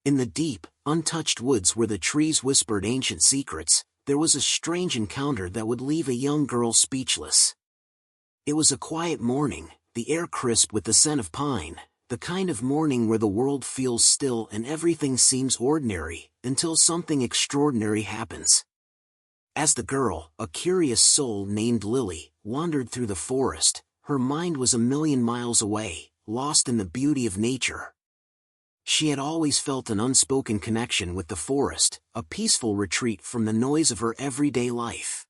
In the deep, untouched woods where the trees whispered ancient secrets, there was a strange encounter that would leave a young girl speechless. It was a quiet morning, the air crisp with the scent of pine, the kind of morning where the world feels still and everything seems ordinary, until something extraordinary happens. As the girl, a curious soul named Lily, wandered through the forest, her mind was a million miles away, lost in the beauty of nature. She had always felt an unspoken connection with the forest, a peaceful retreat from the noise of her everyday life.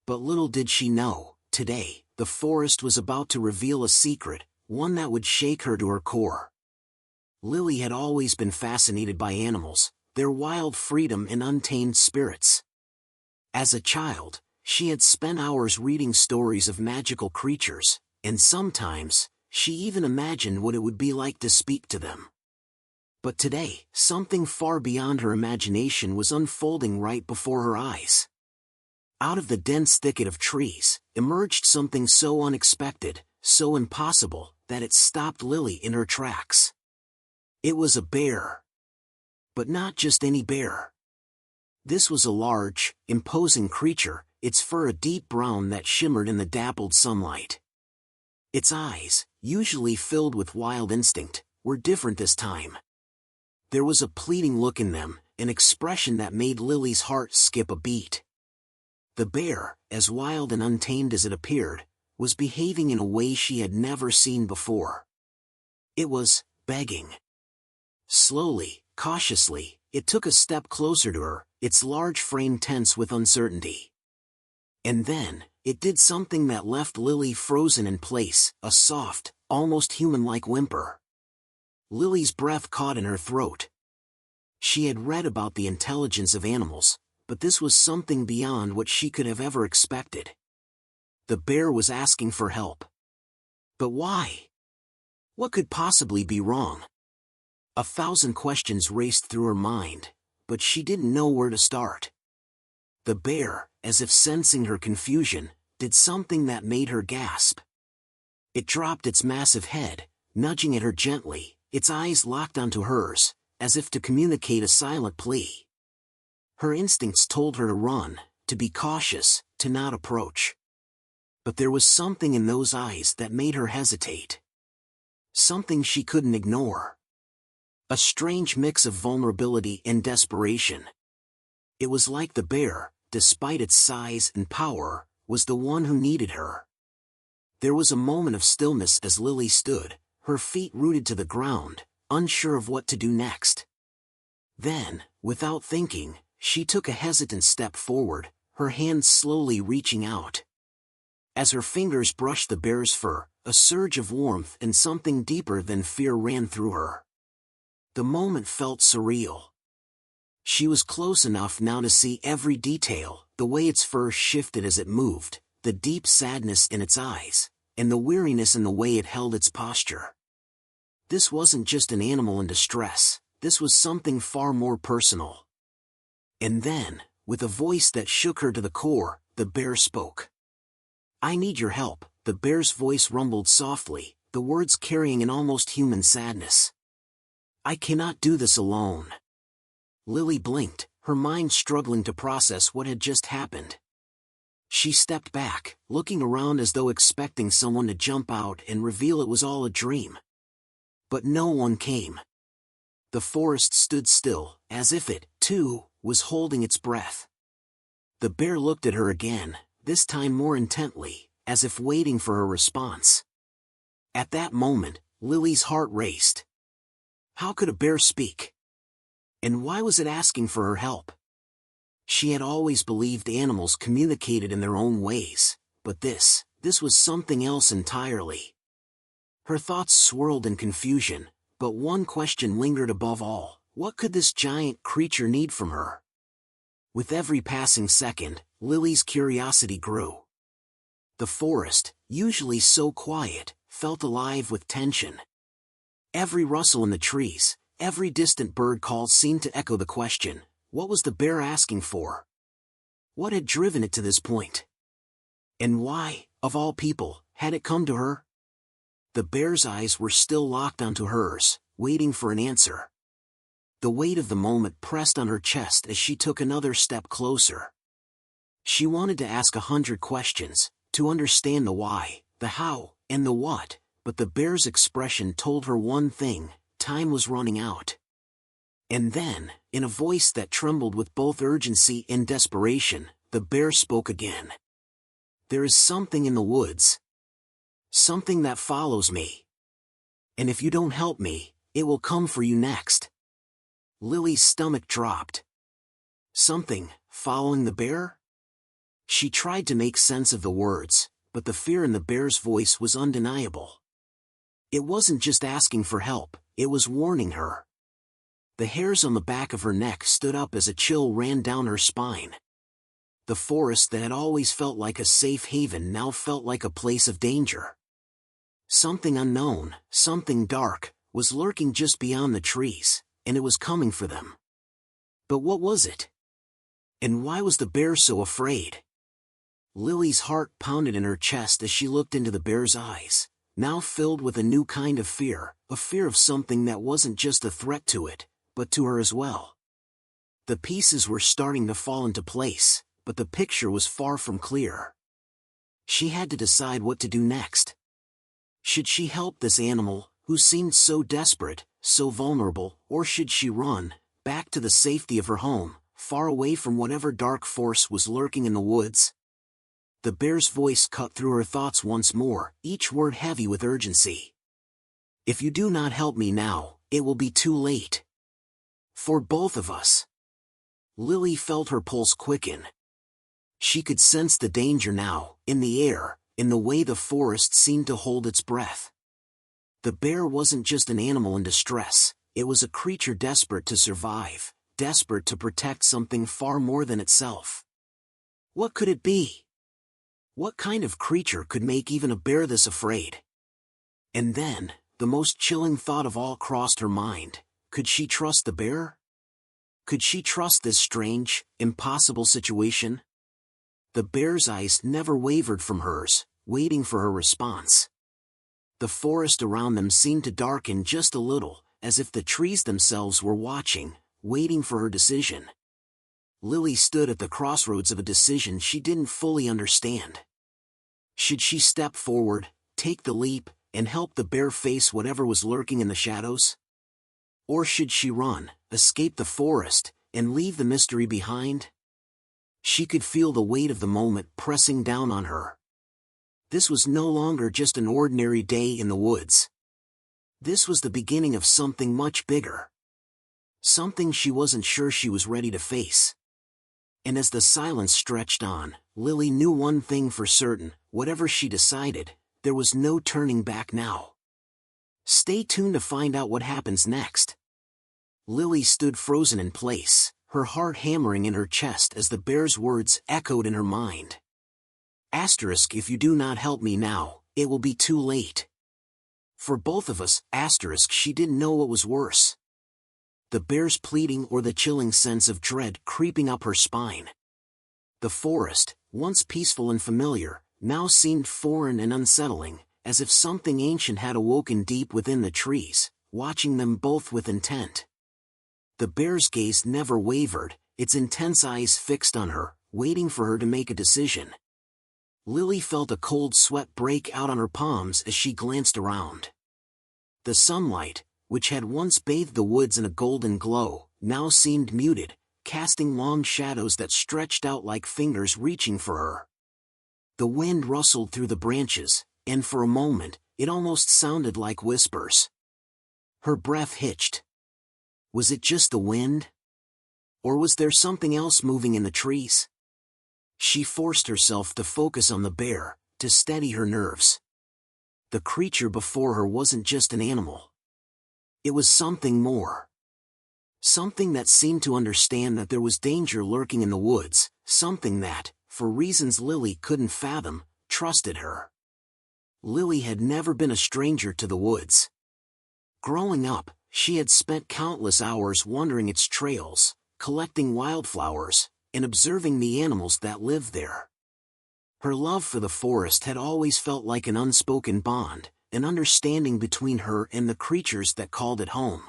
But little did she know, today, the forest was about to reveal a secret, one that would shake her to her core. Lily had always been fascinated by animals, their wild freedom and untamed spirits. As a child, she had spent hours reading stories of magical creatures, and sometimes, she even imagined what it would be like to speak to them. But today, something far beyond her imagination was unfolding right before her eyes. Out of the dense thicket of trees, emerged something so unexpected, so impossible, that it stopped Lily in her tracks. It was a bear. But not just any bear. This was a large, imposing creature, its fur a deep brown that shimmered in the dappled sunlight. Its eyes, usually filled with wild instinct, were different this time. There was a pleading look in them, an expression that made Lily's heart skip a beat. The bear, as wild and untamed as it appeared, was behaving in a way she had never seen before. It was begging. Slowly, cautiously, it took a step closer to her, its large frame tense with uncertainty. And then, it did something that left Lily frozen in place, a soft, almost human-like whimper. Lily's breath caught in her throat. She had read about the intelligence of animals, but this was something beyond what she could have ever expected. The bear was asking for help. But why? What could possibly be wrong? 1,000 questions raced through her mind, but she didn't know where to start. The bear, as if sensing her confusion, did something that made her gasp. It dropped its massive head, nudging at her gently, its eyes locked onto hers, as if to communicate a silent plea. Her instincts told her to run, to be cautious, to not approach. But there was something in those eyes that made her hesitate. Something she couldn't ignore. A strange mix of vulnerability and desperation. It was like the bear, despite its size and power, was the one who needed her. There was a moment of stillness as Lily stood, her feet rooted to the ground, unsure of what to do next. Then, without thinking, she took a hesitant step forward, her hands slowly reaching out. As her fingers brushed the bear's fur, a surge of warmth and something deeper than fear ran through her. The moment felt surreal. She was close enough now to see every detail, the way its fur shifted as it moved, the deep sadness in its eyes, and the weariness in the way it held its posture. This wasn't just an animal in distress, this was something far more personal. And then, with a voice that shook her to the core, the bear spoke. "I need your help," the bear's voice rumbled softly, the words carrying an almost human sadness. "I cannot do this alone." Lily blinked, her mind struggling to process what had just happened. She stepped back, looking around as though expecting someone to jump out and reveal it was all a dream. But no one came. The forest stood still, as if it, too, was holding its breath. The bear looked at her again, this time more intently, as if waiting for her response. At that moment, Lily's heart raced. How could a bear speak? And why was it asking for her help? She had always believed animals communicated in their own ways, but this was something else entirely. Her thoughts swirled in confusion, but one question lingered above all: what could this giant creature need from her? With every passing second, Lily's curiosity grew. The forest, usually so quiet, felt alive with tension. Every rustle in the trees, every distant bird call seemed to echo the question: what was the bear asking for? What had driven it to this point? And why, of all people, had it come to her? The bear's eyes were still locked onto hers, waiting for an answer. The weight of the moment pressed on her chest as she took another step closer. She wanted to ask 100 questions, to understand the why, the how, and the what, but the bear's expression told her one thing: time was running out. And then, in a voice that trembled with both urgency and desperation, the bear spoke again. "There is something in the woods. Something that follows me. And if you don't help me, it will come for you next." Lily's stomach dropped. Something following the bear? She tried to make sense of the words, but the fear in the bear's voice was undeniable. It wasn't just asking for help, it was warning her. The hairs on the back of her neck stood up as a chill ran down her spine. The forest that had always felt like a safe haven now felt like a place of danger. Something unknown, something dark, was lurking just beyond the trees, and it was coming for them. But what was it? And why was the bear so afraid? Lily's heart pounded in her chest as she looked into the bear's eyes, now filled with a new kind of fear, a fear of something that wasn't just a threat to it, but to her as well. The pieces were starting to fall into place, but the picture was far from clear. She had to decide what to do next. Should she help this animal, who seemed so desperate, so vulnerable, or should she run, back to the safety of her home, far away from whatever dark force was lurking in the woods? The bear's voice cut through her thoughts once more, each word heavy with urgency. "If you do not help me now, it will be too late. For both of us." Lily felt her pulse quicken. She could sense the danger now, in the air, in the way the forest seemed to hold its breath. The bear wasn't just an animal in distress, it was a creature desperate to survive, desperate to protect something far more than itself. What could it be? What kind of creature could make even a bear this afraid? And then, the most chilling thought of all crossed her mind: could she trust the bear? Could she trust this strange, impossible situation? The bear's eyes never wavered from hers, waiting for her response. The forest around them seemed to darken just a little, as if the trees themselves were watching, waiting for her decision. Lily stood at the crossroads of a decision she didn't fully understand. Should she step forward, take the leap, and help the bear face whatever was lurking in the shadows? Or should she run, escape the forest, and leave the mystery behind? She could feel the weight of the moment pressing down on her. This was no longer just an ordinary day in the woods. This was the beginning of something much bigger. Something she wasn't sure she was ready to face. And as the silence stretched on, Lily knew one thing for certain: whatever she decided, there was no turning back now. Stay tuned to find out what happens next. Lily stood frozen in place, her heart hammering in her chest as the bear's words echoed in her mind. Asterisk, if you do not help me now, it will be too late. For both of us, asterisk, she didn't know what was worse: the bear's pleading or the chilling sense of dread creeping up her spine. The forest, once peaceful and familiar, now seemed foreign and unsettling, as if something ancient had awoken deep within the trees, watching them both with intent. The bear's gaze never wavered, its intense eyes fixed on her, waiting for her to make a decision. Lily felt a cold sweat break out on her palms as she glanced around. The sunlight, which had once bathed the woods in a golden glow, now seemed muted, casting long shadows that stretched out like fingers reaching for her. The wind rustled through the branches, and for a moment, it almost sounded like whispers. Her breath hitched. Was it just the wind? Or was there something else moving in the trees? She forced herself to focus on the bear, to steady her nerves. The creature before her wasn't just an animal. It was something more. Something that seemed to understand that there was danger lurking in the woods, something that, for reasons Lily couldn't fathom, trusted her. Lily had never been a stranger to the woods. Growing up, she had spent countless hours wandering its trails, collecting wildflowers, and observing the animals that lived there. Her love for the forest had always felt like an unspoken bond, an understanding between her and the creatures that called it home.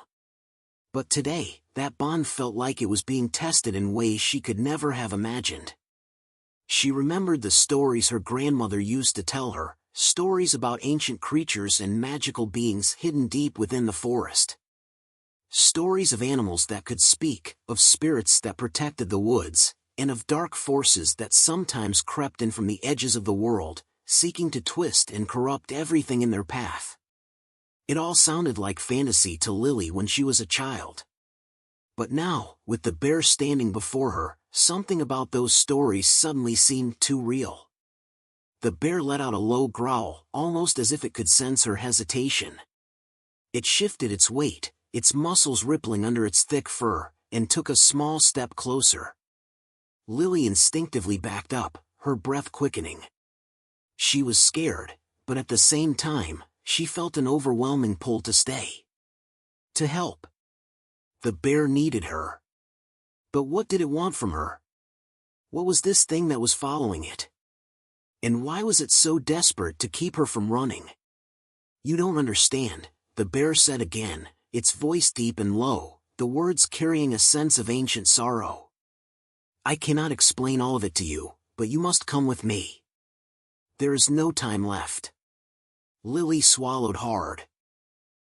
But today, that bond felt like it was being tested in ways she could never have imagined. She remembered the stories her grandmother used to tell her, stories about ancient creatures and magical beings hidden deep within the forest. Stories of animals that could speak, of spirits that protected the woods, and of dark forces that sometimes crept in from the edges of the world, seeking to twist and corrupt everything in their path. It all sounded like fantasy to Lily when she was a child. But now, with the bear standing before her, something about those stories suddenly seemed too real. The bear let out a low growl, almost as if it could sense her hesitation. It shifted its weight, its muscles rippling under its thick fur, and took a small step closer. Lily instinctively backed up, her breath quickening. She was scared, but at the same time, she felt an overwhelming pull to stay. To help. The bear needed her. But what did it want from her? What was this thing that was following it? And why was it so desperate to keep her from running? "You don't understand," the bear said again, its voice deep and low, the words carrying a sense of ancient sorrow. "I cannot explain all of it to you, but you must come with me. There is no time left." Lily swallowed hard.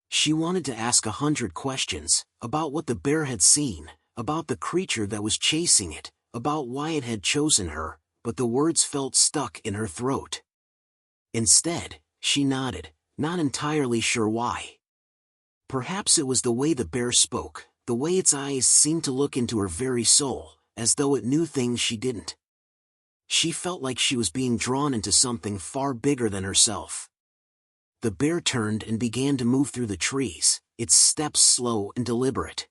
She wanted to ask 100 questions, about what the bear had seen, about the creature that was chasing it, about why it had chosen her, but the words felt stuck in her throat. Instead, she nodded, not entirely sure why. Perhaps it was the way the bear spoke, the way its eyes seemed to look into her very soul, as though it knew things she didn't. She felt like she was being drawn into something far bigger than herself. The bear turned and began to move through the trees, its steps slow and deliberate.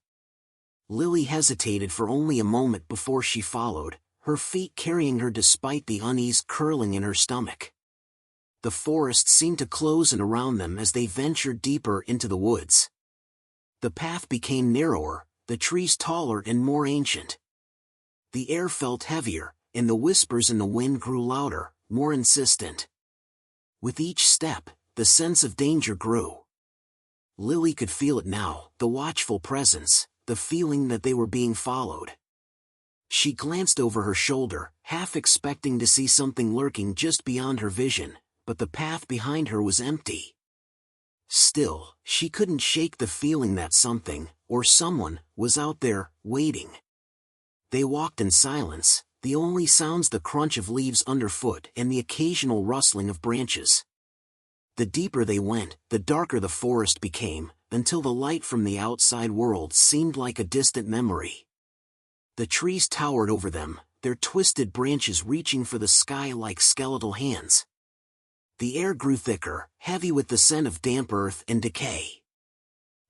Lily hesitated for only a moment before she followed, her feet carrying her despite the unease curling in her stomach. The forest seemed to close in around them as they ventured deeper into the woods. The path became narrower, the trees taller and more ancient. The air felt heavier, and the whispers in the wind grew louder, more insistent. With each step, the sense of danger grew. Lily could feel it now, the watchful presence, the feeling that they were being followed. She glanced over her shoulder, half expecting to see something lurking just beyond her vision, but the path behind her was empty. Still, she couldn't shake the feeling that something, or someone, was out there, waiting. They walked in silence, the only sounds the crunch of leaves underfoot and the occasional rustling of branches. The deeper they went, the darker the forest became, until the light from the outside world seemed like a distant memory. The trees towered over them, their twisted branches reaching for the sky like skeletal hands. The air grew thicker, heavy with the scent of damp earth and decay.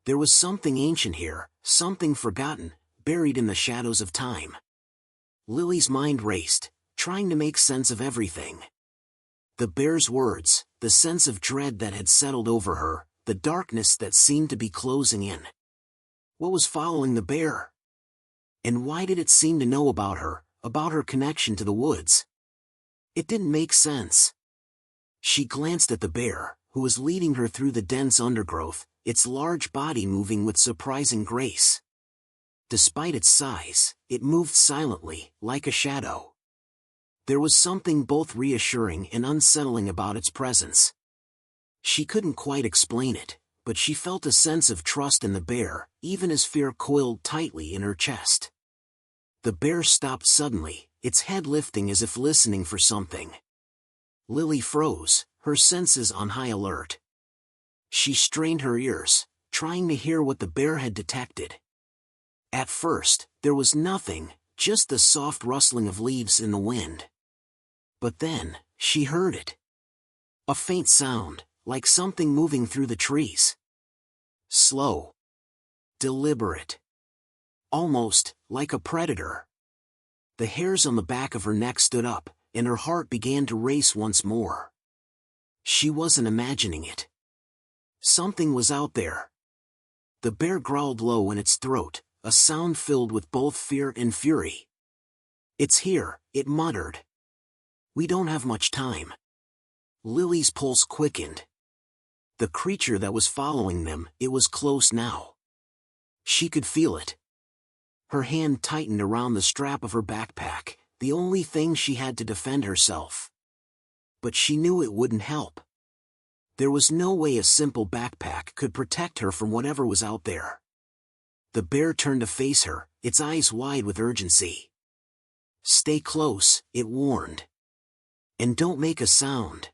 There was something ancient here, something forgotten, buried in the shadows of time. Lily's mind raced, trying to make sense of everything. The bear's words, the sense of dread that had settled over her, the darkness that seemed to be closing in. What was following the bear? And why did it seem to know about her connection to the woods? It didn't make sense. She glanced at the bear, who was leading her through the dense undergrowth, its large body moving with surprising grace. Despite its size, it moved silently, like a shadow. There was something both reassuring and unsettling about its presence. She couldn't quite explain it, but she felt a sense of trust in the bear, even as fear coiled tightly in her chest. The bear stopped suddenly, its head lifting as if listening for something. Lily froze, her senses on high alert. She strained her ears, trying to hear what the bear had detected. At first, there was nothing, just the soft rustling of leaves in the wind. But then, she heard it. A faint sound, like something moving through the trees. Slow. Deliberate. Almost, like a predator. The hairs on the back of her neck stood up, and her heart began to race once more. She wasn't imagining it. Something was out there. The bear growled low in its throat, a sound filled with both fear and fury. "It's here," it muttered. "We don't have much time." Lily's pulse quickened. The creature that was following them, it was close now. She could feel it. Her hand tightened around the strap of her backpack, the only thing she had to defend herself. But she knew it wouldn't help. There was no way a simple backpack could protect her from whatever was out there. The bear turned to face her, its eyes wide with urgency. "Stay close," it warned. "And don't make a sound."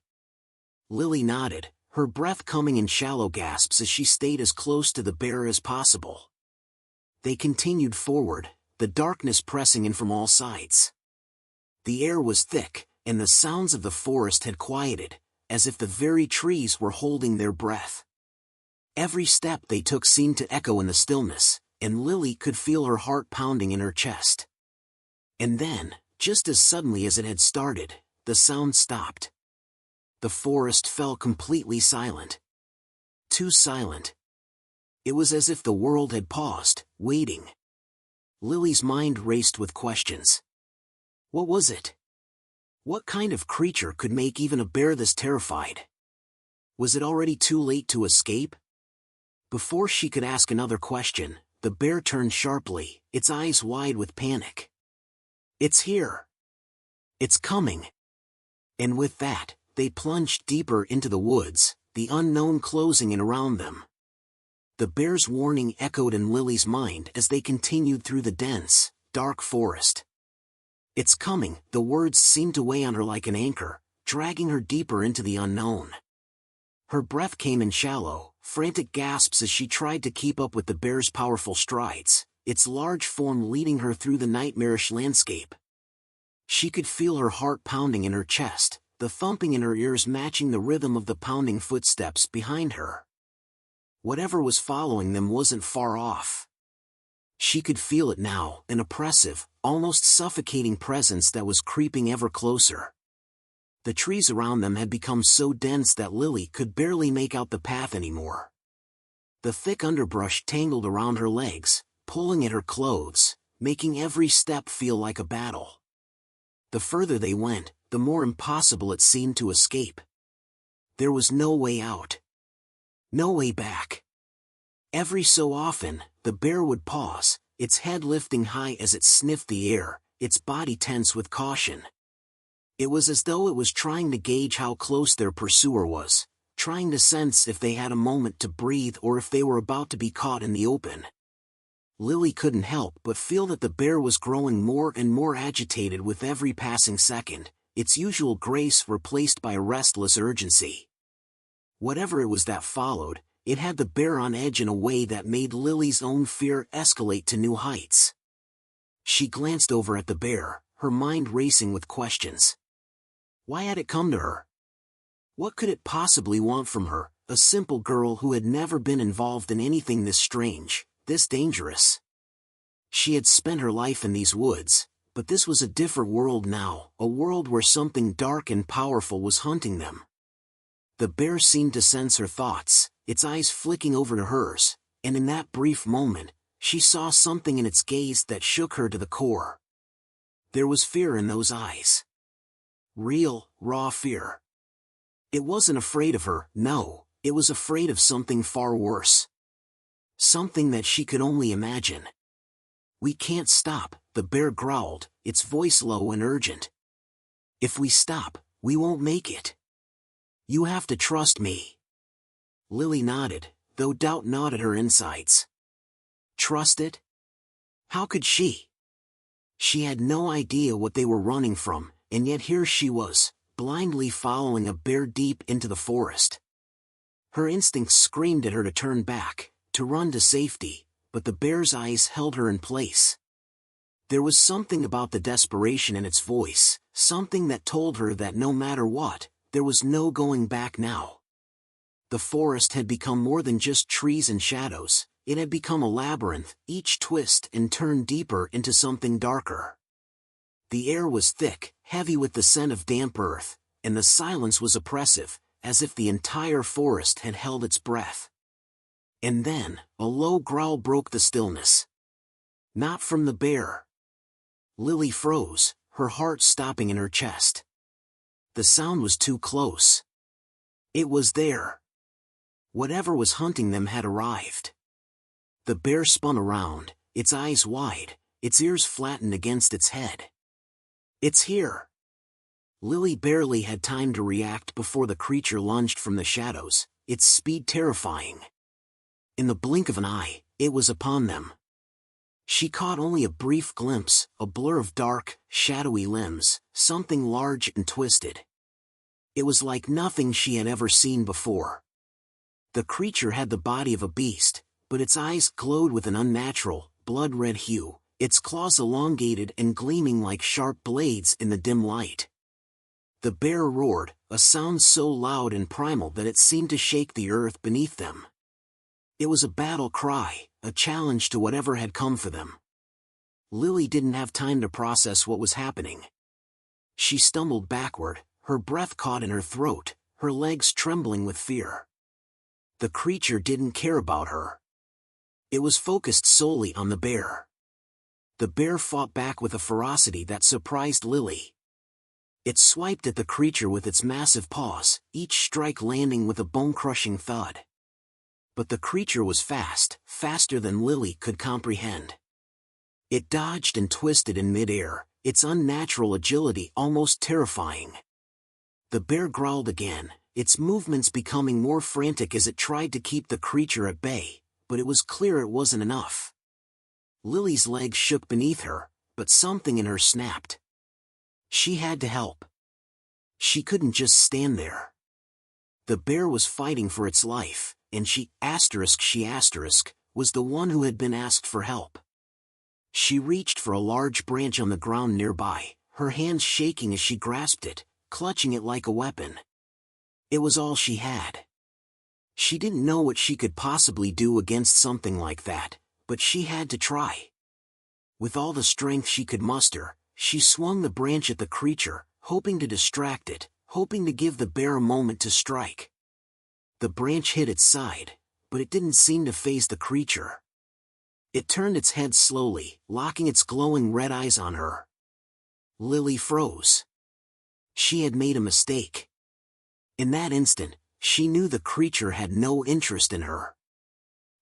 Lily nodded, her breath coming in shallow gasps as she stayed as close to the bear as possible. They continued forward, the darkness pressing in from all sides. The air was thick, and the sounds of the forest had quieted, as if the very trees were holding their breath. Every step they took seemed to echo in the stillness, and Lily could feel her heart pounding in her chest. And then, just as suddenly as it had started, the sound stopped. The forest fell completely silent. Too silent. It was as if the world had paused, waiting. Lily's mind raced with questions. What was it? What kind of creature could make even a bear this terrified? Was it already too late to escape? Before she could ask another question, the bear turned sharply, its eyes wide with panic. "It's here! It's coming!" And with that, they plunged deeper into the woods, the unknown closing in around them. The bear's warning echoed in Lily's mind as they continued through the dense, dark forest. "It's coming," the words seemed to weigh on her like an anchor, dragging her deeper into the unknown. Her breath came in shallow, frantic gasps as she tried to keep up with the bear's powerful strides, its large form leading her through the nightmarish landscape. She could feel her heart pounding in her chest, the thumping in her ears matching the rhythm of the pounding footsteps behind her. Whatever was following them wasn't far off. She could feel it now, an oppressive, almost suffocating presence that was creeping ever closer. The trees around them had become so dense that Lily could barely make out the path anymore. The thick underbrush tangled around her legs, pulling at her clothes, making every step feel like a battle. The further they went, the more impossible it seemed to escape. There was no way out. No way back. Every so often, the bear would pause, its head lifting high as it sniffed the air, its body tense with caution. It was as though it was trying to gauge how close their pursuer was, trying to sense if they had a moment to breathe or if they were about to be caught in the open. Lily couldn't help but feel that the bear was growing more and more agitated with every passing second, its usual grace replaced by a restless urgency. Whatever it was that followed, it had the bear on edge in a way that made Lily's own fear escalate to new heights. She glanced over at the bear, her mind racing with questions. Why had it come to her? What could it possibly want from her, a simple girl who had never been involved in anything this strange, this dangerous? She had spent her life in these woods, but this was a different world now, a world where something dark and powerful was hunting them. The bear seemed to sense her thoughts, its eyes flicking over to hers, and in that brief moment, she saw something in its gaze that shook her to the core. There was fear in those eyes. Real, raw fear. It wasn't afraid of her, no, it was afraid of something far worse. Something that she could only imagine. "We can't stop," the bear growled, its voice low and urgent. "If we stop, we won't make it. You have to trust me." Lily nodded, though doubt gnawed at her insides. Trust it? How could she? She had no idea what they were running from, and yet here she was, blindly following a bear deep into the forest. Her instincts screamed at her to turn back, to run to safety, but the bear's eyes held her in place. There was something about the desperation in its voice, something that told her that no matter what, there was no going back now. The forest had become more than just trees and shadows, it had become a labyrinth, each twist and turn deeper into something darker. The air was thick, heavy with the scent of damp earth, and the silence was oppressive, as if the entire forest had held its breath. And then, a low growl broke the stillness. Not from the bear. Lily froze, her heart stopping in her chest. The sound was too close. It was there. Whatever was hunting them had arrived. The bear spun around, its eyes wide, its ears flattened against its head. "It's here!" Lily barely had time to react before the creature lunged from the shadows, its speed terrifying. In the blink of an eye, it was upon them. She caught only a brief glimpse, a blur of dark, shadowy limbs, something large and twisted. It was like nothing she had ever seen before. The creature had the body of a beast, but its eyes glowed with an unnatural, blood-red hue, its claws elongated and gleaming like sharp blades in the dim light. The bear roared, a sound so loud and primal that it seemed to shake the earth beneath them. It was a battle cry, a challenge to whatever had come for them. Lily didn't have time to process what was happening. She stumbled backward, her breath caught in her throat, her legs trembling with fear. The creature didn't care about her. It was focused solely on the bear. The bear fought back with a ferocity that surprised Lily. It swiped at the creature with its massive paws, each strike landing with a bone-crushing thud. But the creature was fast, faster than Lily could comprehend. It dodged and twisted in midair, its unnatural agility almost terrifying. The bear growled again, its movements becoming more frantic as it tried to keep the creature at bay, but it was clear it wasn't enough. Lily's legs shook beneath her, but something in her snapped. She had to help. She couldn't just stand there. The bear was fighting for its life, and she was the one who had been asked for help. She reached for a large branch on the ground nearby, her hands shaking as she grasped it, clutching it like a weapon. It was all she had. She didn't know what she could possibly do against something like that, but she had to try. With all the strength she could muster, she swung the branch at the creature, hoping to distract it, hoping to give the bear a moment to strike. The branch hit its side, but it didn't seem to faze the creature. It turned its head slowly, locking its glowing red eyes on her. Lily froze. She had made a mistake. In that instant, she knew the creature had no interest in her.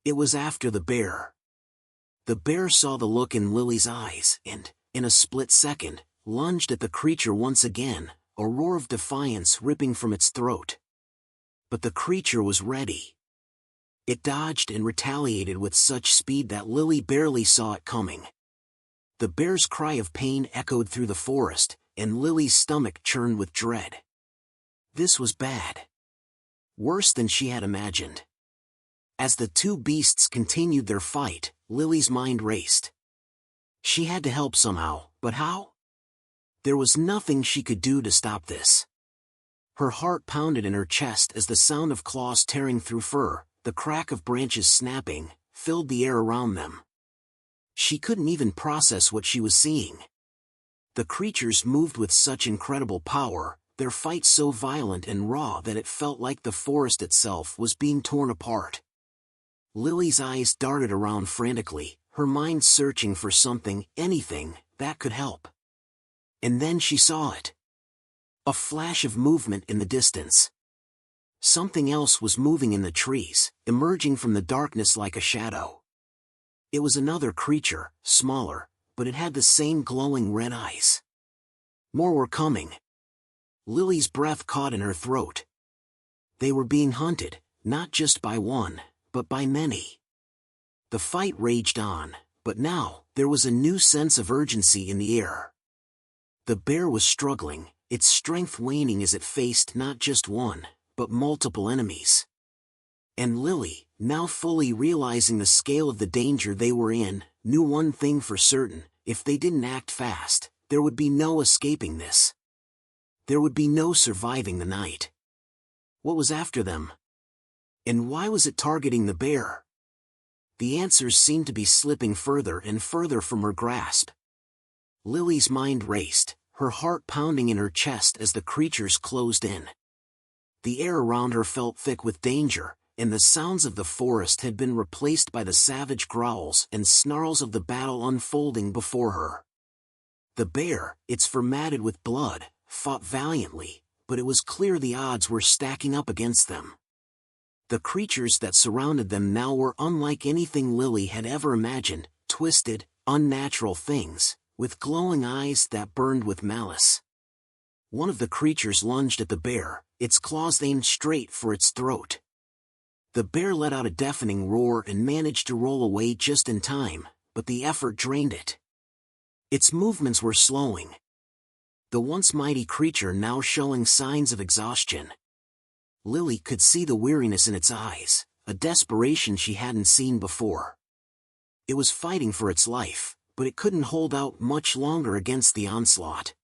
It was after the bear. The bear saw the look in Lily's eyes and, in a split second, lunged at the creature once again, a roar of defiance ripping from its throat. But the creature was ready. It dodged and retaliated with such speed that Lily barely saw it coming. The bear's cry of pain echoed through the forest, and Lily's stomach churned with dread. This was bad. Worse than she had imagined. As the two beasts continued their fight, Lily's mind raced. She had to help somehow, but how? There was nothing she could do to stop this. Her heart pounded in her chest as the sound of claws tearing through fur, the crack of branches snapping, filled the air around them. She couldn't even process what she was seeing. The creatures moved with such incredible power, their fight so violent and raw that it felt like the forest itself was being torn apart. Lily's eyes darted around frantically, her mind searching for something, anything, that could help. And then she saw it. A flash of movement in the distance. Something else was moving in the trees, emerging from the darkness like a shadow. It was another creature, smaller, but it had the same glowing red eyes. More were coming. Lily's breath caught in her throat. They were being hunted, not just by one, but by many. The fight raged on, but now, there was a new sense of urgency in the air. The bear was struggling, its strength waning as it faced not just one, but multiple enemies. And Lily, now fully realizing the scale of the danger they were in, knew one thing for certain: if they didn't act fast, there would be no escaping this. There would be no surviving the night. What was after them? And why was it targeting the bear? The answers seemed to be slipping further and further from her grasp. Lily's mind raced, her heart pounding in her chest as the creatures closed in. The air around her felt thick with danger, and the sounds of the forest had been replaced by the savage growls and snarls of the battle unfolding before her. The bear, its fur matted with blood, fought valiantly, but it was clear the odds were stacking up against them. The creatures that surrounded them now were unlike anything Lily had ever imagined, twisted, unnatural things, with glowing eyes that burned with malice. One of the creatures lunged at the bear, its claws aimed straight for its throat. The bear let out a deafening roar and managed to roll away just in time, but the effort drained it. Its movements were slowing. The once mighty creature now showing signs of exhaustion. Lily could see the weariness in its eyes, a desperation she hadn't seen before. It was fighting for its life, but it couldn't hold out much longer against the onslaught.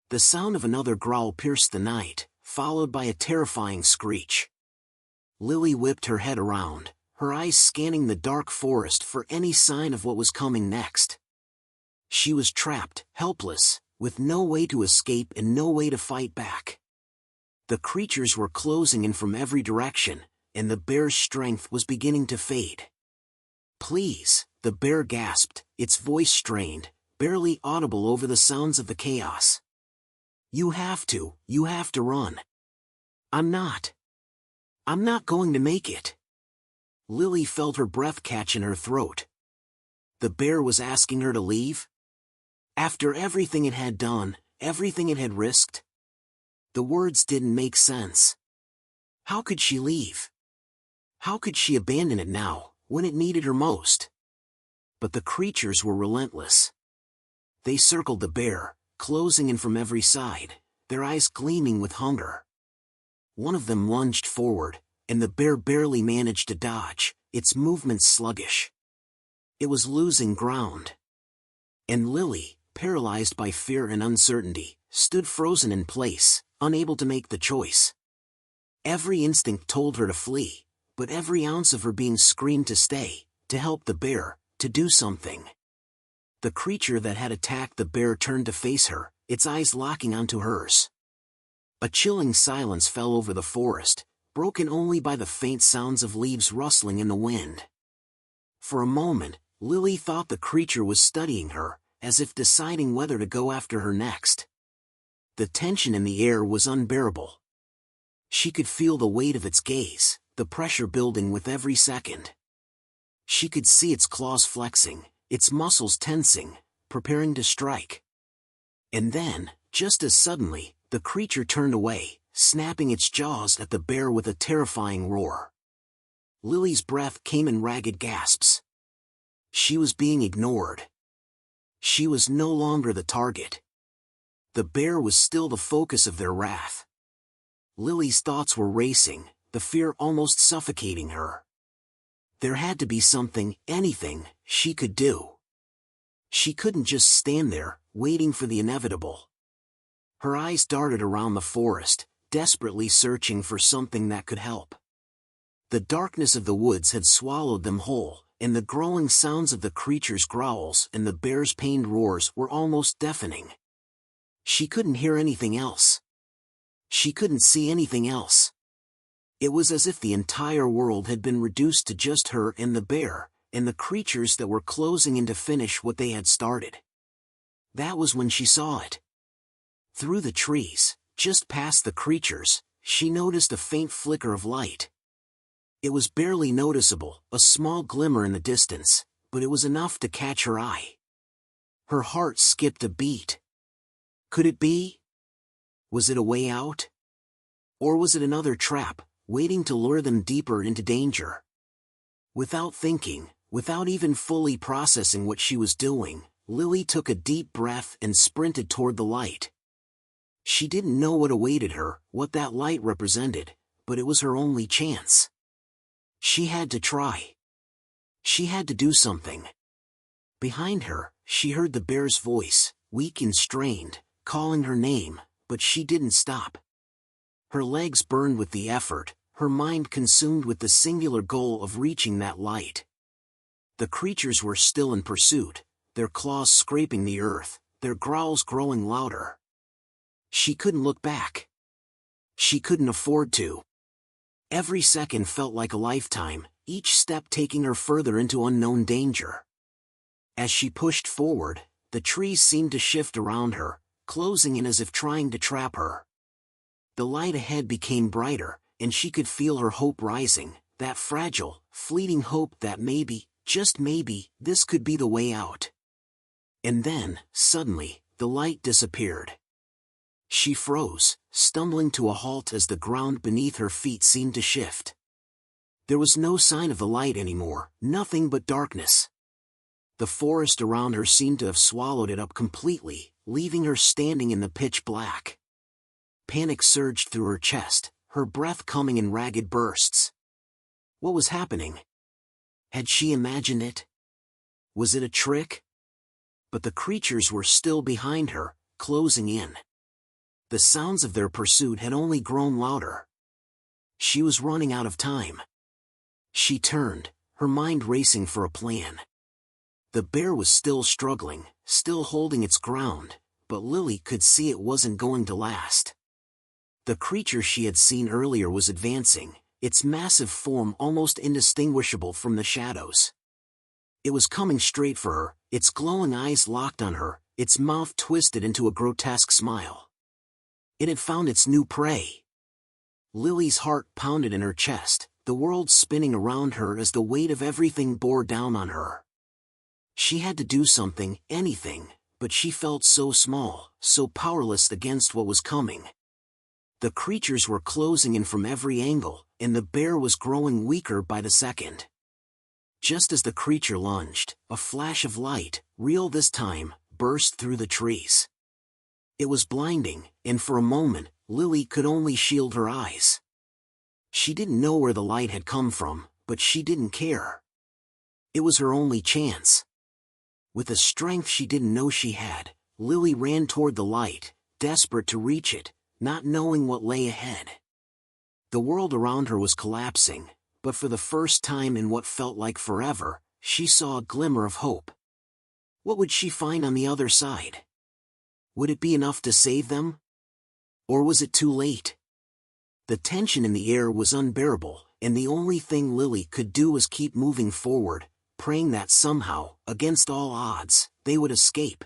The sound of another growl pierced the night, followed by a terrifying screech. Lily whipped her head around, her eyes scanning the dark forest for any sign of what was coming next. She was trapped, helpless, with no way to escape and no way to fight back. The creatures were closing in from every direction, and the bear's strength was beginning to fade. "Please," the bear gasped, its voice strained, barely audible over the sounds of the chaos. You have to run." I'm not going to make it." Lily felt her breath catch in her throat. The bear was asking her to leave? After everything it had done, everything it had risked? The words didn't make sense. How could she leave? How could she abandon it now, when it needed her most? But the creatures were relentless. They circled the bear, closing in from every side, their eyes gleaming with hunger. One of them lunged forward, and the bear barely managed to dodge, its movements sluggish. It was losing ground. And Lily, paralyzed by fear and uncertainty, stood frozen in place, unable to make the choice. Every instinct told her to flee, but every ounce of her being screamed to stay, to help the bear, to do something. The creature that had attacked the bear turned to face her, its eyes locking onto hers. A chilling silence fell over the forest, broken only by the faint sounds of leaves rustling in the wind. For a moment, Lily thought the creature was studying her, as if deciding whether to go after her next. The tension in the air was unbearable. She could feel the weight of its gaze, the pressure building with every second. She could see its claws flexing, its muscles tensing, preparing to strike. And then, just as suddenly, the creature turned away, snapping its jaws at the bear with a terrifying roar. Lily's breath came in ragged gasps. She was being ignored. She was no longer the target. The bear was still the focus of their wrath. Lily's thoughts were racing, the fear almost suffocating her. There had to be something, anything, she could do. She couldn't just stand there, waiting for the inevitable. Her eyes darted around the forest, desperately searching for something that could help. The darkness of the woods had swallowed them whole, and the growing sounds of the creature's growls and the bear's pained roars were almost deafening. She couldn't hear anything else. She couldn't see anything else. It was as if the entire world had been reduced to just her and the bear, and the creatures that were closing in to finish what they had started. That was when she saw it. Through the trees, just past the creatures, she noticed a faint flicker of light. It was barely noticeable, a small glimmer in the distance, but it was enough to catch her eye. Her heart skipped a beat. Could it be? Was it a way out? Or was it another trap, waiting to lure them deeper into danger? Without thinking, without even fully processing what she was doing, Lily took a deep breath and sprinted toward the light. She didn't know what awaited her, what that light represented, but it was her only chance. She had to try. She had to do something. Behind her, she heard the bear's voice, weak and strained, calling her name, but she didn't stop. Her legs burned with the effort, her mind consumed with the singular goal of reaching that light. The creatures were still in pursuit, their claws scraping the earth, their growls growing louder. She couldn't look back. She couldn't afford to. Every second felt like a lifetime, each step taking her further into unknown danger. As she pushed forward, the trees seemed to shift around her, closing in as if trying to trap her. The light ahead became brighter, and she could feel her hope rising, that fragile, fleeting hope that maybe, just maybe, this could be the way out. And then, suddenly, the light disappeared. She froze, stumbling to a halt as the ground beneath her feet seemed to shift. There was no sign of the light anymore, nothing but darkness. The forest around her seemed to have swallowed it up completely, leaving her standing in the pitch black. Panic surged through her chest, her breath coming in ragged bursts. What was happening? Had she imagined it? Was it a trick? But the creatures were still behind her, closing in. The sounds of their pursuit had only grown louder. She was running out of time. She turned, her mind racing for a plan. The bear was still struggling, still holding its ground, but Lily could see it wasn't going to last. The creature she had seen earlier was advancing, its massive form almost indistinguishable from the shadows. It was coming straight for her, its glowing eyes locked on her, its mouth twisted into a grotesque smile. It had found its new prey. Lily's heart pounded in her chest, the world spinning around her as the weight of everything bore down on her. She had to do something, anything, but she felt so small, so powerless against what was coming. The creatures were closing in from every angle, and the bear was growing weaker by the second. Just as the creature lunged, a flash of light, real this time, burst through the trees. It was blinding, and for a moment, Lily could only shield her eyes. She didn't know where the light had come from, but she didn't care. It was her only chance. With a strength she didn't know she had, Lily ran toward the light, desperate to reach it, not knowing what lay ahead. The world around her was collapsing, but for the first time in what felt like forever, she saw a glimmer of hope. What would she find on the other side? Would it be enough to save them? Or was it too late? The tension in the air was unbearable, and the only thing Lily could do was keep moving forward, praying that somehow, against all odds, they would escape.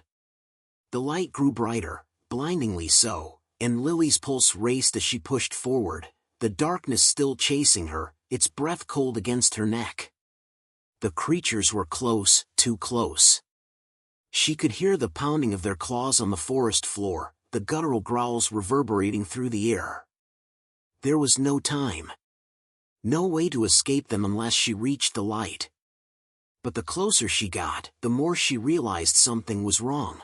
The light grew brighter, blindingly so, and Lily's pulse raced as she pushed forward, the darkness still chasing her, its breath cold against her neck. The creatures were close, too close. She could hear the pounding of their claws on the forest floor, the guttural growls reverberating through the air. There was no time. No way to escape them unless she reached the light. But the closer she got, the more she realized something was wrong.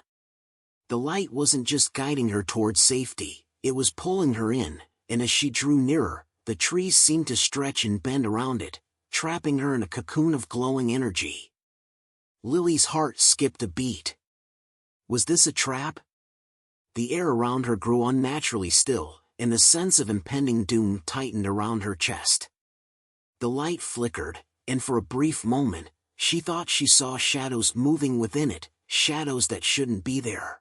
The light wasn't just guiding her towards safety, it was pulling her in, and as she drew nearer, the trees seemed to stretch and bend around it, trapping her in a cocoon of glowing energy. Lily's heart skipped a beat. Was this a trap? The air around her grew unnaturally still, and the sense of impending doom tightened around her chest. The light flickered, and for a brief moment, she thought she saw shadows moving within it, shadows that shouldn't be there.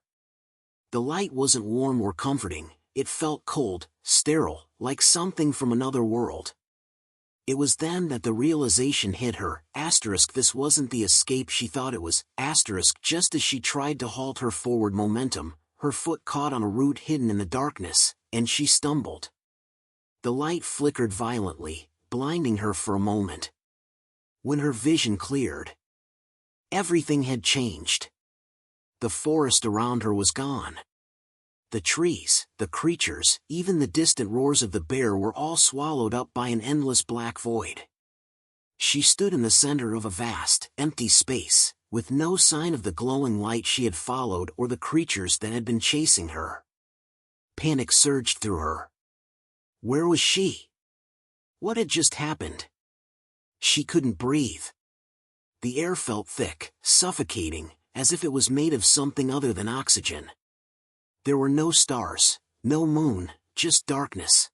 The light wasn't warm or comforting, it felt cold, sterile, like something from another world. It was then that the realization hit her, this wasn't the escape she thought it was, just as she tried to halt her forward momentum, her foot caught on a root hidden in the darkness, and she stumbled. The light flickered violently, blinding her for a moment. When her vision cleared, everything had changed. The forest around her was gone. The trees, the creatures, even the distant roars of the bear were all swallowed up by an endless black void. She stood in the center of a vast, empty space, with no sign of the glowing light she had followed or the creatures that had been chasing her. Panic surged through her. Where was she? What had just happened? She couldn't breathe. The air felt thick, suffocating, as if it was made of something other than oxygen. There were no stars, no moon, just darkness.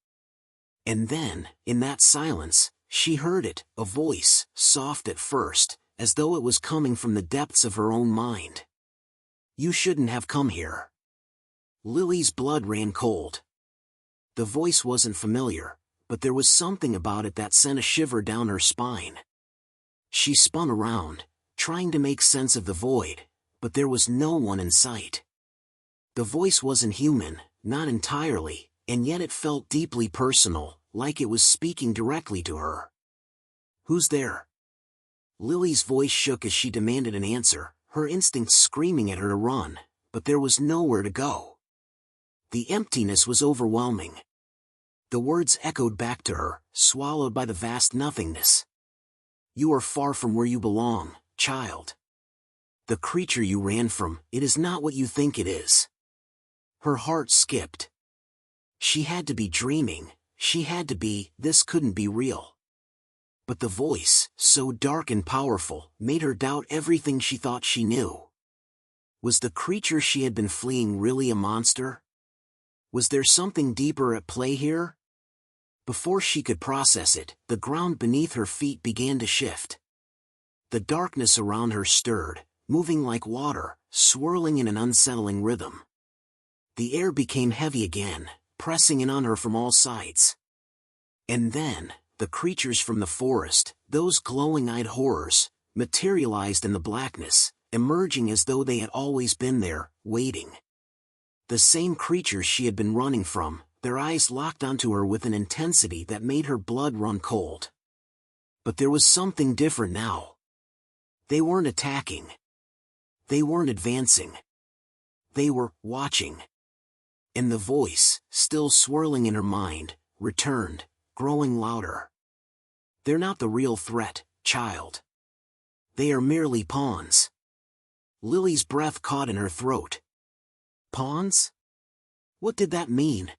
And then, in that silence, she heard it, a voice, soft at first, as though it was coming from the depths of her own mind. You shouldn't have come here. Lily's blood ran cold. The voice wasn't familiar, but there was something about it that sent a shiver down her spine. She spun around, trying to make sense of the void, but there was no one in sight. The voice wasn't human, not entirely, and yet it felt deeply personal, like it was speaking directly to her. Who's there? Lily's voice shook as she demanded an answer, her instincts screaming at her to run, but there was nowhere to go. The emptiness was overwhelming. The words echoed back to her, swallowed by the vast nothingness. You are far from where you belong, child. The creature you ran from, it is not what you think it is. Her heart skipped. She had to be dreaming, this couldn't be real. But the voice, so dark and powerful, made her doubt everything she thought she knew. Was the creature she had been fleeing really a monster? Was there something deeper at play here? Before she could process it, the ground beneath her feet began to shift. The darkness around her stirred, moving like water, swirling in an unsettling rhythm. The air became heavy again, pressing in on her from all sides. And then, the creatures from the forest, those glowing-eyed horrors, materialized in the blackness, emerging as though they had always been there, waiting. The same creatures she had been running from, their eyes locked onto her with an intensity that made her blood run cold. But there was something different now. They weren't attacking. They weren't advancing. They were watching. And the voice, still swirling in her mind, returned, growing louder. They're not the real threat, child. They are merely pawns. Lily's breath caught in her throat. Pawns? What did that mean?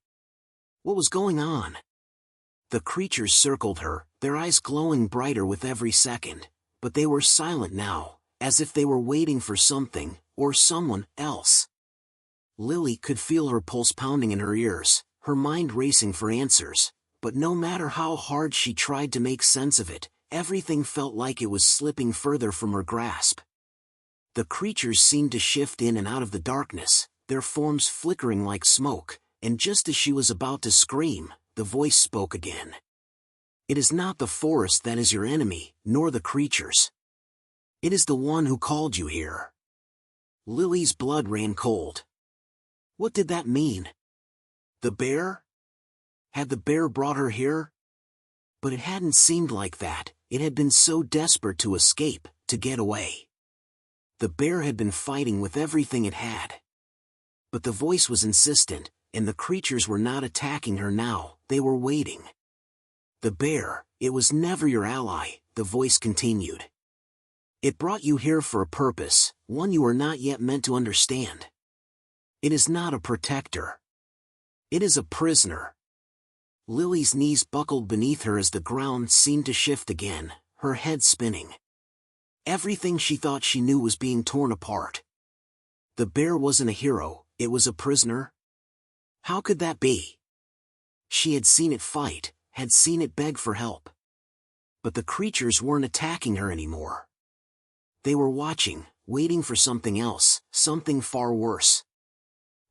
What was going on? The creatures circled her, their eyes glowing brighter with every second, but they were silent now, as if they were waiting for something, or someone else. Lily could feel her pulse pounding in her ears, her mind racing for answers, but no matter how hard she tried to make sense of it, everything felt like it was slipping further from her grasp. The creatures seemed to shift in and out of the darkness, their forms flickering like smoke, and just as she was about to scream, the voice spoke again. It is not the forest that is your enemy, nor the creatures. It is the one who called you here. Lily's blood ran cold. What did that mean? The bear? Had the bear brought her here? But it hadn't seemed like that, it had been so desperate to escape, to get away. The bear had been fighting with everything it had. But the voice was insistent, and the creatures were not attacking her now, they were waiting. The bear, it was never your ally, the voice continued. It brought you here for a purpose, one you are not yet meant to understand. It is not a protector. It is a prisoner. Lily's knees buckled beneath her as the ground seemed to shift again, her head spinning. Everything she thought she knew was being torn apart. The bear wasn't a hero, it was a prisoner. How could that be? She had seen it fight, had seen it beg for help. But the creatures weren't attacking her anymore. They were watching, waiting for something else, something far worse.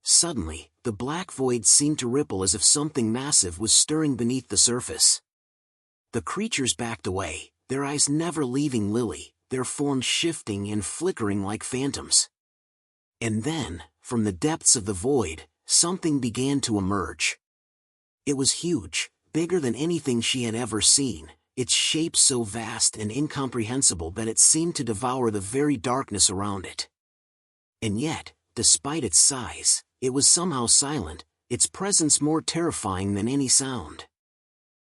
Suddenly, the black void seemed to ripple as if something massive was stirring beneath the surface. The creatures backed away, their eyes never leaving Lily, their forms shifting and flickering like phantoms. And then, from the depths of the void, something began to emerge. It was huge, bigger than anything she had ever seen, its shape so vast and incomprehensible that it seemed to devour the very darkness around it. And yet, despite its size, it was somehow silent, its presence more terrifying than any sound.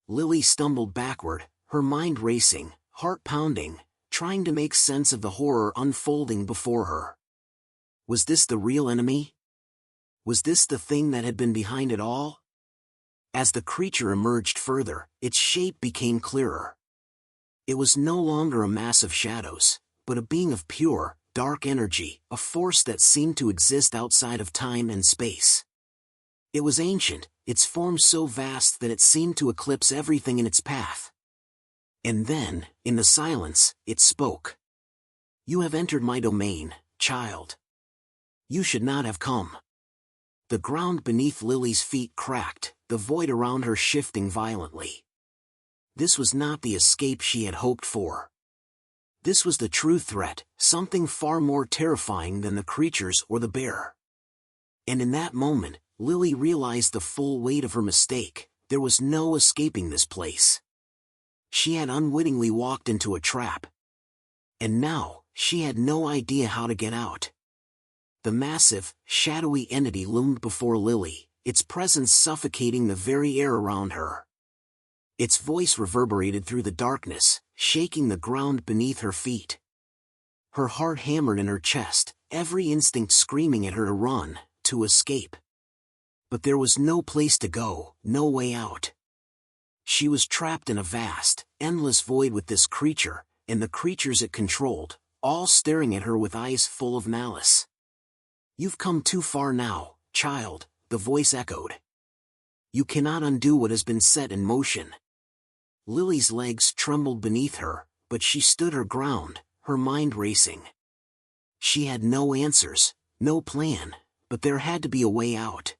Lily stumbled backward, her mind racing, heart pounding, trying to make sense of the horror unfolding before her. Was this the real enemy? Was this the thing that had been behind it all? As the creature emerged further, its shape became clearer. It was no longer a mass of shadows, but a being of pure, dark energy, a force that seemed to exist outside of time and space. It was ancient, its form so vast that it seemed to eclipse everything in its path. And then, in the silence, it spoke. You have entered my domain, child. You should not have come. The ground beneath Lily's feet cracked, the void around her shifting violently. This was not the escape she had hoped for. This was the true threat, something far more terrifying than the creatures or the bear. And in that moment, Lily realized the full weight of her mistake. There was no escaping this place. She had unwittingly walked into a trap. And now, she had no idea how to get out. The massive, shadowy entity loomed before Lily, its presence suffocating the very air around her. Its voice reverberated through the darkness, shaking the ground beneath her feet. Her heart hammered in her chest, every instinct screaming at her to run, to escape. But there was no place to go, no way out. She was trapped in a vast, endless void with this creature, and the creatures it controlled, all staring at her with eyes full of malice. "You've come too far now, child," the voice echoed. "You cannot undo what has been set in motion." Lily's legs trembled beneath her, but she stood her ground, her mind racing. She had no answers, no plan, but there had to be a way out.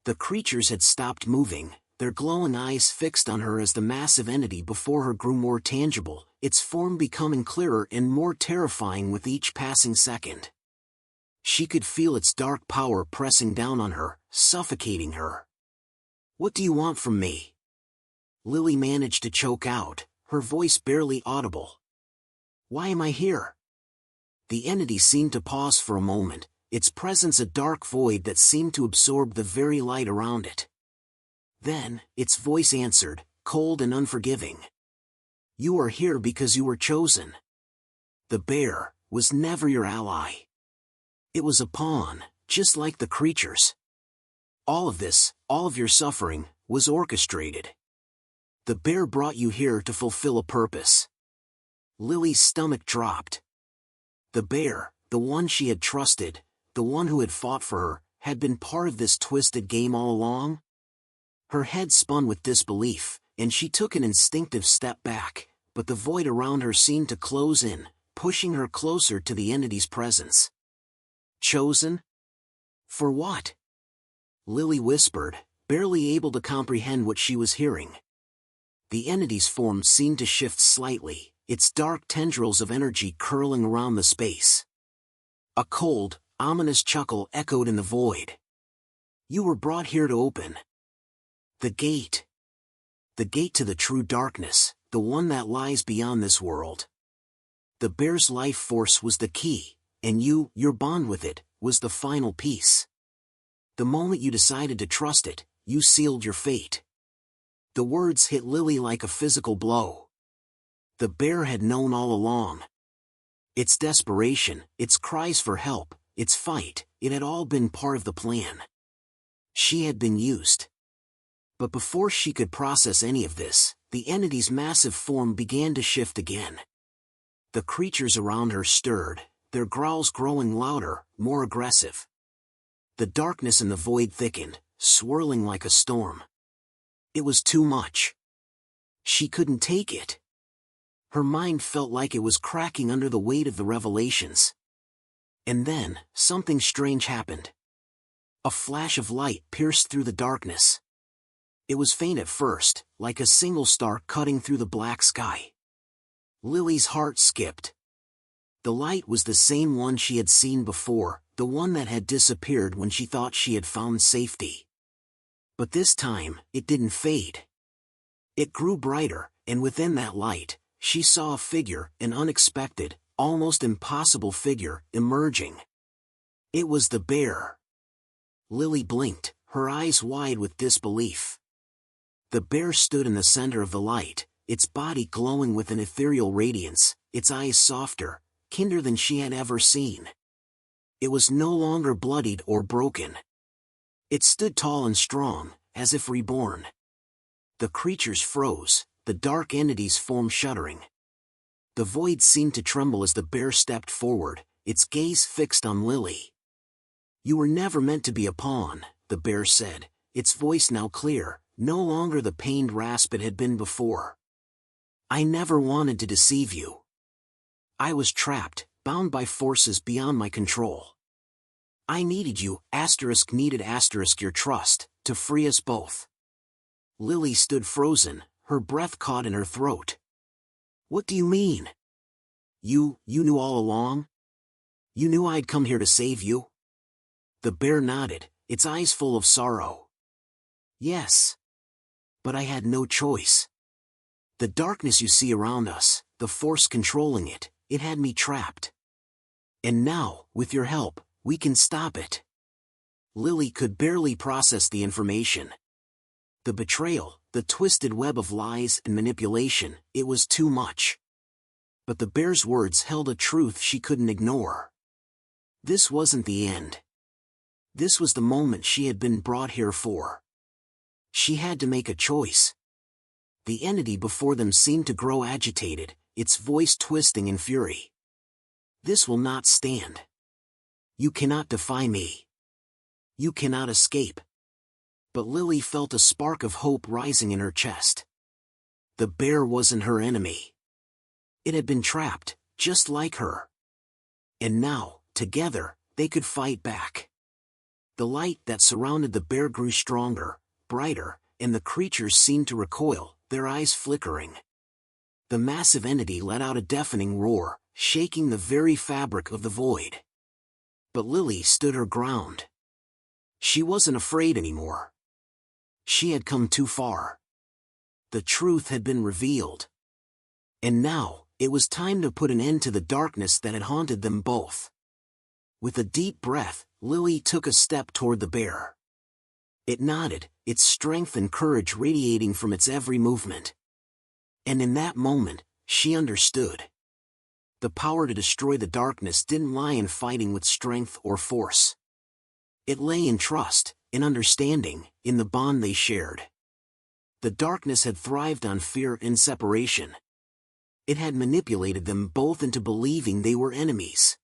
The creatures had stopped moving, their glowing eyes fixed on her as the massive entity before her grew more tangible, its form becoming clearer and more terrifying with each passing second. She could feel its dark power pressing down on her, suffocating her. "What do you want from me?" Lily managed to choke out, her voice barely audible. "Why am I here?" The entity seemed to pause for a moment, its presence a dark void that seemed to absorb the very light around it. Then, its voice answered, cold and unforgiving. "You are here because you were chosen. The bear was never your ally. It was a pawn, just like the creatures. All of this, all of your suffering, was orchestrated. The bear brought you here to fulfill a purpose." Lily's stomach dropped. The bear, the one she had trusted, the one who had fought for her, had been part of this twisted game all along? Her head spun with disbelief, and she took an instinctive step back, but the void around her seemed to close in, pushing her closer to the entity's presence. "Chosen? For what?" Lily whispered, barely able to comprehend what she was hearing. The entity's form seemed to shift slightly, its dark tendrils of energy curling around the space. A cold, ominous chuckle echoed in the void. "You were brought here to open the gate. The gate to the true darkness, the one that lies beyond this world. The bear's life force was the key, and your bond with it, was the final piece. The moment you decided to trust it, you sealed your fate." The words hit Lily like a physical blow. The bear had known all along. Its desperation, its cries for help, its fight, it had all been part of the plan. She had been used. But before she could process any of this, the entity's massive form began to shift again. The creatures around her stirred, their growls growing louder, more aggressive. The darkness in the void thickened, swirling like a storm. It was too much. She couldn't take it. Her mind felt like it was cracking under the weight of the revelations. And then, something strange happened. A flash of light pierced through the darkness. It was faint at first, like a single star cutting through the black sky. Lily's heart skipped. The light was the same one she had seen before, the one that had disappeared when she thought she had found safety. But this time, it didn't fade. It grew brighter, and within that light, she saw a figure, an unexpected, almost impossible figure, emerging. It was the bear. Lily blinked, her eyes wide with disbelief. The bear stood in the center of the light, its body glowing with an ethereal radiance, its eyes softer, kinder than she had ever seen. It was no longer bloodied or broken. It stood tall and strong, as if reborn. The creatures froze, the dark entity's form shuddering. The void seemed to tremble as the bear stepped forward, its gaze fixed on Lily. "You were never meant to be a pawn," the bear said, its voice now clear, no longer the pained rasp it had been before. "I never wanted to deceive you. I was trapped, bound by forces beyond my control. I needed you, needed your trust, to free us both." Lily stood frozen, her breath caught in her throat. "What do you mean? You knew all along? You knew I'd come here to save you?" The bear nodded, its eyes full of sorrow. "Yes. But I had no choice. The darkness you see around us, the force controlling it, It had me trapped. And now, with your help, we can stop it. Lily could barely process the information. The betrayal, the twisted web of lies and manipulation, it was too much. But the bear's words held a truth she couldn't ignore. This wasn't the end. This was the moment she had been brought here for. She had to make a choice. The entity before them seemed to grow agitated, its voice twisting in fury. This will not stand. You cannot defy me. You cannot escape. But Lily felt a spark of hope rising in her chest. The bear wasn't her enemy. It had been trapped, just like her. And now, together, they could fight back. The light that surrounded the bear grew stronger, brighter, and the creatures seemed to recoil, their eyes flickering. The massive entity let out a deafening roar, shaking the very fabric of the void. But Lily stood her ground. She wasn't afraid anymore. She had come too far. The truth had been revealed. And now, it was time to put an end to the darkness that had haunted them both. With a deep breath, Lily took a step toward the bear. It nodded, its strength and courage radiating from its every movement. And in that moment, she understood. The power to destroy the darkness didn't lie in fighting with strength or force. It lay in trust, in understanding, in the bond they shared. The darkness had thrived on fear and separation. It had manipulated them both into believing they were enemies.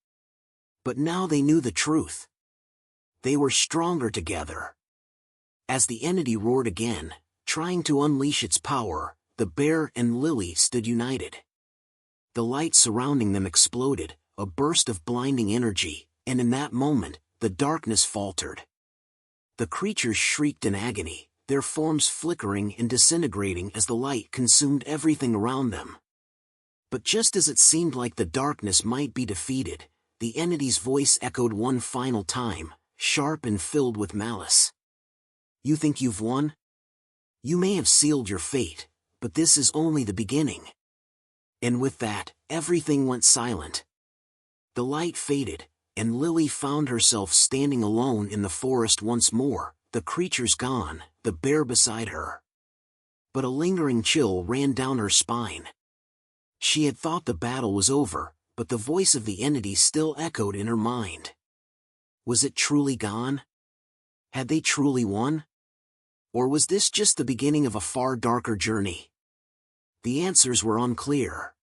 But now they knew the truth. They were stronger together. As the entity roared again, trying to unleash its power, the bear and Lily stood united. The light surrounding them exploded, a burst of blinding energy, and in that moment, the darkness faltered. The creatures shrieked in agony, their forms flickering and disintegrating as the light consumed everything around them. But just as it seemed like the darkness might be defeated, the entity's voice echoed one final time, sharp and filled with malice. You think you've won? You may have sealed your fate, but this is only the beginning. And with that, everything went silent. The light faded, and Lily found herself standing alone in the forest once more, the creatures gone, the bear beside her. But a lingering chill ran down her spine. She had thought the battle was over, but the voice of the entity still echoed in her mind. Was it truly gone? Had they truly won? Or was this just the beginning of a far darker journey? The answers were unclear.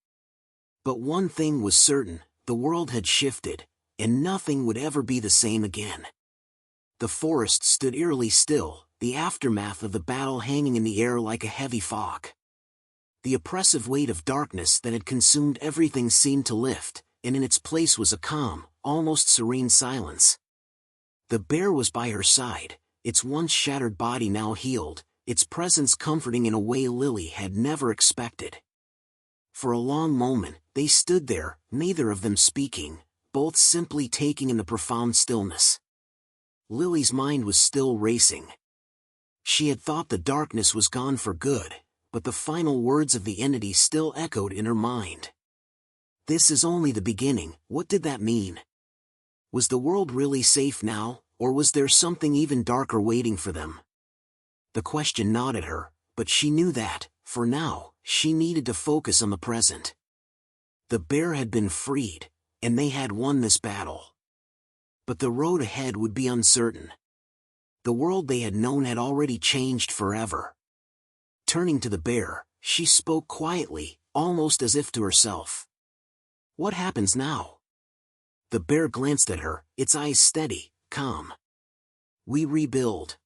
But one thing was certain, the world had shifted, and nothing would ever be the same again. The forest stood eerily still, the aftermath of the battle hanging in the air like a heavy fog. The oppressive weight of darkness that had consumed everything seemed to lift, and in its place was a calm, almost serene silence. The bear was by her side, its once shattered body now healed, its presence comforting in a way Lily had never expected. For a long moment, they stood there, neither of them speaking, both simply taking in the profound stillness. Lily's mind was still racing. She had thought the darkness was gone for good, but the final words of the entity still echoed in her mind. This is only the beginning. What did that mean? Was the world really safe now, or was there something even darker waiting for them? The question gnawed at her, but she knew that, for now, she needed to focus on the present. The bear had been freed, and they had won this battle. But the road ahead would be uncertain. The world they had known had already changed forever. Turning to the bear, she spoke quietly, almost as if to herself. What happens now? The bear glanced at her, its eyes steady, calm. We rebuild.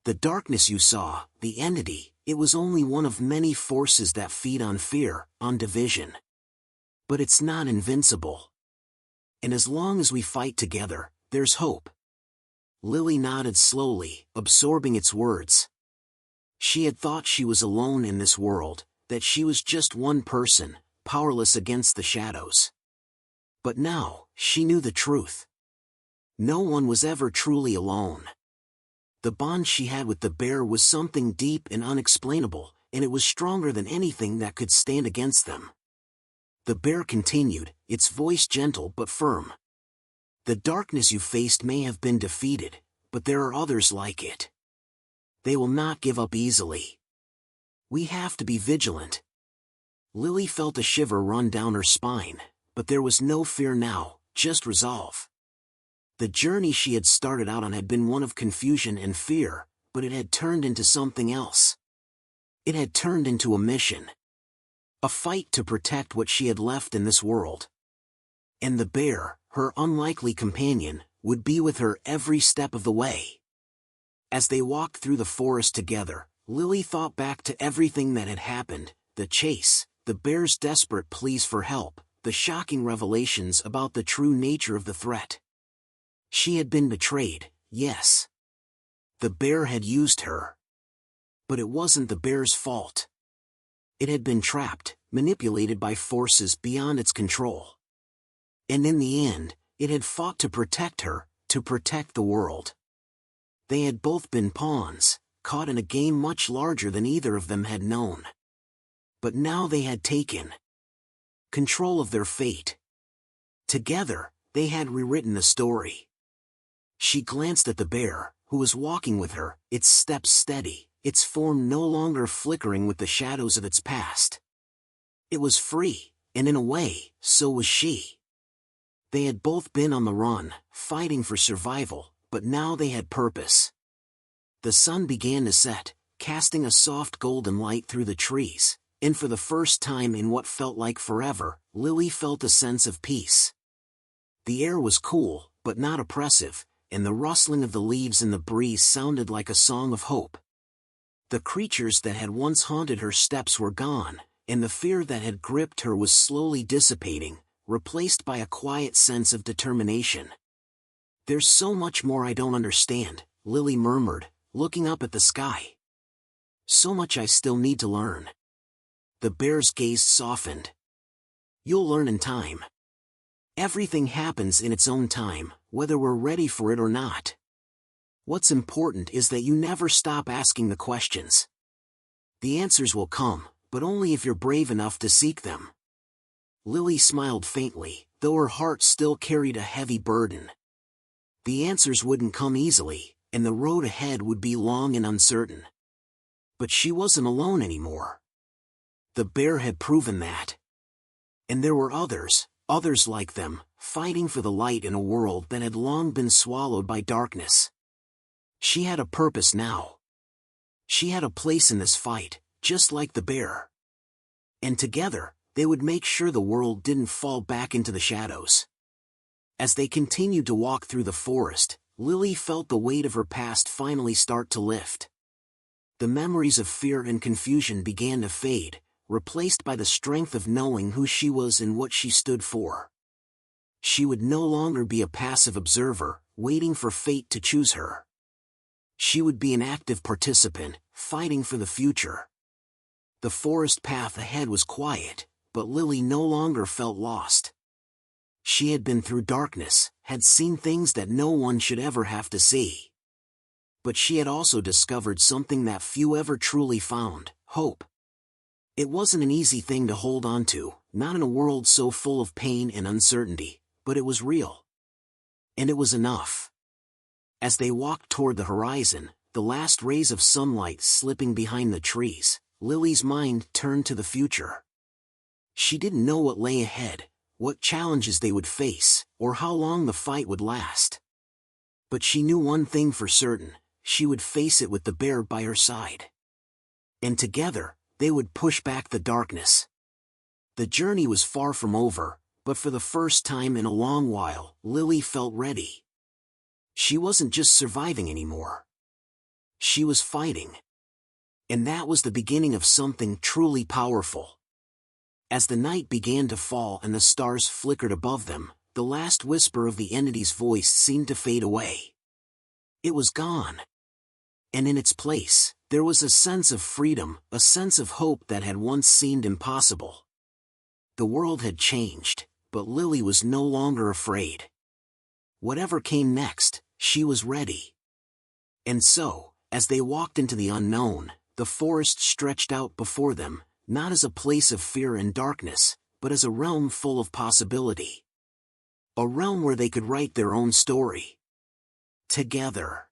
The darkness you saw, the entity, it was only one of many forces that feed on fear, on division. But it's not invincible. And as long as we fight together, there's hope. Lily nodded slowly, absorbing its words. She had thought she was alone in this world, that she was just one person, powerless against the shadows. But now, she knew the truth. No one was ever truly alone. The bond she had with the bear was something deep and unexplainable, and it was stronger than anything that could stand against them. The bear continued, its voice gentle but firm. The darkness you faced may have been defeated, but there are others like it. They will not give up easily. We have to be vigilant. Lily felt a shiver run down her spine, but there was no fear now, just resolve. The journey she had started out on had been one of confusion and fear, but it had turned into something else. It had turned into a mission. A fight to protect what she had left in this world. And the bear, her unlikely companion, would be with her every step of the way. As they walked through the forest together, Lily thought back to everything that had happened, the chase, the bear's desperate pleas for help, the shocking revelations about the true nature of the threat. She had been betrayed, yes. The bear had used her. But it wasn't the bear's fault. It had been trapped, manipulated by forces beyond its control. And in the end, it had fought to protect her, to protect the world. They had both been pawns, caught in a game much larger than either of them had known. But now they had taken control of their fate. Together, they had rewritten the story. She glanced at the bear, who was walking with her, its steps steady, its form no longer flickering with the shadows of its past. It was free, and in a way, so was she. They had both been on the run, fighting for survival, but now they had purpose. The sun began to set, casting a soft golden light through the trees, and for the first time in what felt like forever, Lily felt a sense of peace. The air was cool, but not oppressive, and the rustling of the leaves in the breeze sounded like a song of hope. The creatures that had once haunted her steps were gone, and the fear that had gripped her was slowly dissipating, replaced by a quiet sense of determination. "There's so much more I don't understand," Lily murmured, looking up at the sky. "So much I still need to learn." The bear's gaze softened. "You'll learn in time. Everything happens in its own time, whether we're ready for it or not. What's important is that you never stop asking the questions. The answers will come, but only if you're brave enough to seek them." Lily smiled faintly, though her heart still carried a heavy burden. The answers wouldn't come easily, and the road ahead would be long and uncertain. But she wasn't alone anymore. The bear had proven that. And there were others like them, fighting for the light in a world that had long been swallowed by darkness. She had a purpose now. She had a place in this fight, just like the bear. And together, they would make sure the world didn't fall back into the shadows. As they continued to walk through the forest, Lily felt the weight of her past finally start to lift. The memories of fear and confusion began to fade, replaced by the strength of knowing who she was and what she stood for. She would no longer be a passive observer, waiting for fate to choose her. She would be an active participant, fighting for the future. The forest path ahead was quiet, but Lily no longer felt lost. She had been through darkness, had seen things that no one should ever have to see. But she had also discovered something that few ever truly found: hope. It wasn't an easy thing to hold on to, not in a world so full of pain and uncertainty, but it was real. And it was enough. As they walked toward the horizon, the last rays of sunlight slipping behind the trees, Lily's mind turned to the future. She didn't know what lay ahead, what challenges they would face, or how long the fight would last. But she knew one thing for certain: she would face it with the bear by her side. And together, they would push back the darkness. The journey was far from over, but for the first time in a long while, Lily felt ready. She wasn't just surviving anymore. She was fighting. And that was the beginning of something truly powerful. As the night began to fall and the stars flickered above them, the last whisper of the entity's voice seemed to fade away. It was gone. And in its place, there was a sense of freedom, a sense of hope that had once seemed impossible. The world had changed, but Lily was no longer afraid. Whatever came next, she was ready. And so, as they walked into the unknown, the forest stretched out before them, not as a place of fear and darkness, but as a realm full of possibility. A realm where they could write their own story. Together.